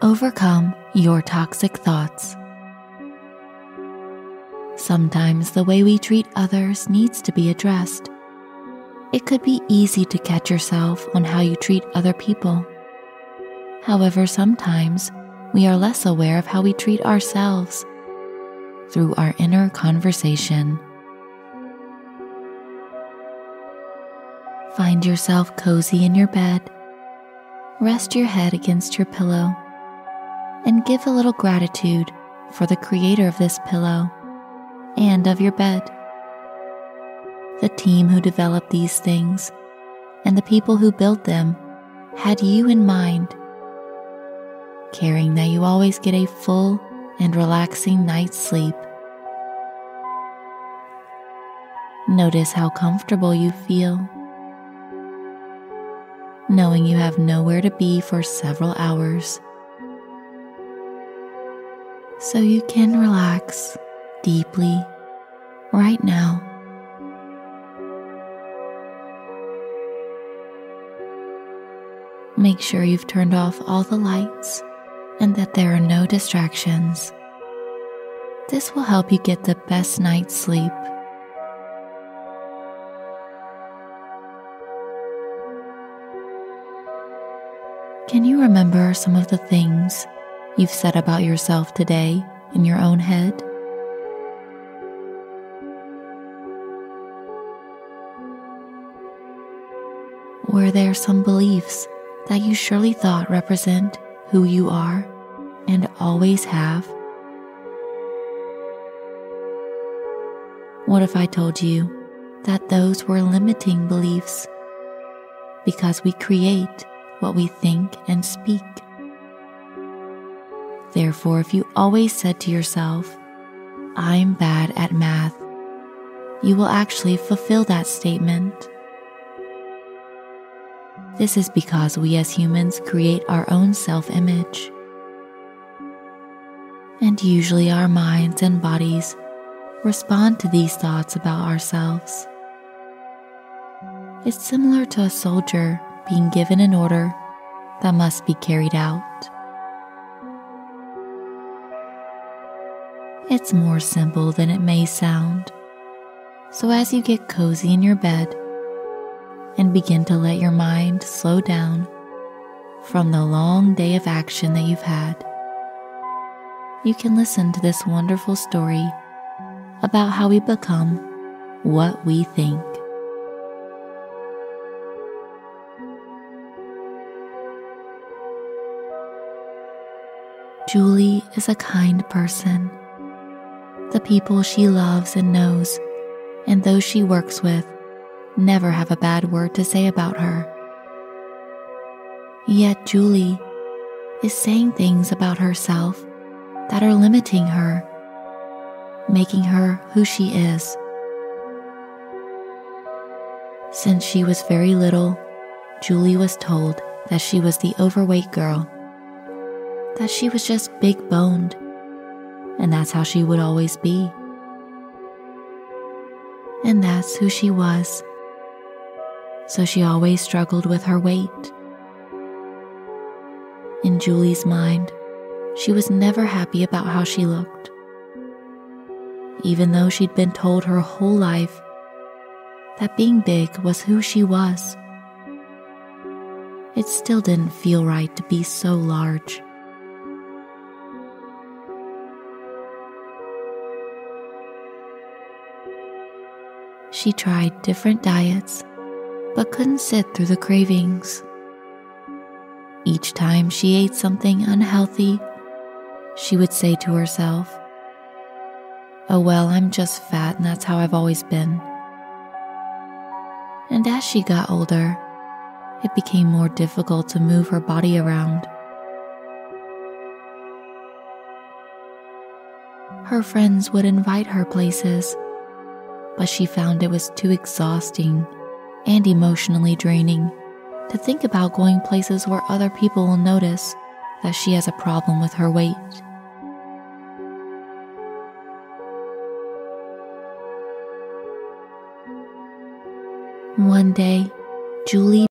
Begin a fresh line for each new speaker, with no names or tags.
Overcome your toxic thoughts. Sometimes the way we treat others needs to be addressed. It could be easy to catch yourself on how you treat other people. However, sometimes we are less aware of how we treat ourselves through our inner conversation. Find yourself cozy in your bed. Rest your head against your pillow and give a little gratitude for the creator of this pillow and of your bed, the team who developed these things, and the people who built them had you in mind, caring that you always get a full and relaxing night's sleep. Notice how comfortable you feel, knowing you have nowhere to be for several hours. So you can relax deeply right now. Make sure you've turned off all the lights and that there are no distractions. This will help you get the best night's sleep. Can you remember some of the things you've said about yourself today in your own head? Were there some beliefs that you surely thought represent who you are and always have? What if I told you that those were limiting beliefs because we create what we think and speak? Therefore, if you always said to yourself, "I'm bad at math," you will actually fulfill that statement. This is because we as humans create our own self-image. And usually our minds and bodies respond to these thoughts about ourselves. It's similar to a soldier being given an order that must be carried out. It's more simple than it may sound. So as you get cozy in your bed and begin to let your mind slow down from the long day of action that you've had, you can listen to this wonderful story about how we become what we think. Julie is a kind person. The people she loves and knows, and those she works with, never have a bad word to say about her. Yet Julie is saying things about herself that are limiting her, making her who she is. Since she was very little, Julie was told that she was the overweight girl, that she was just big-boned, and that's how she would always be. And that's who she was. So she always struggled with her weight. In Julie's mind, she was never happy about how she looked. Even though she'd been told her whole life that being big was who she was, it still didn't feel right to be so large. She tried different diets, but couldn't sit through the cravings. Each time she ate something unhealthy, she would say to herself, "Oh well, I'm just fat and that's how I've always been." And as she got older, it became more difficult to move her body around. Her friends would invite her places, but she found it was too exhausting and emotionally draining to think about going places where other people will notice that she has a problem with her weight. One day, Julie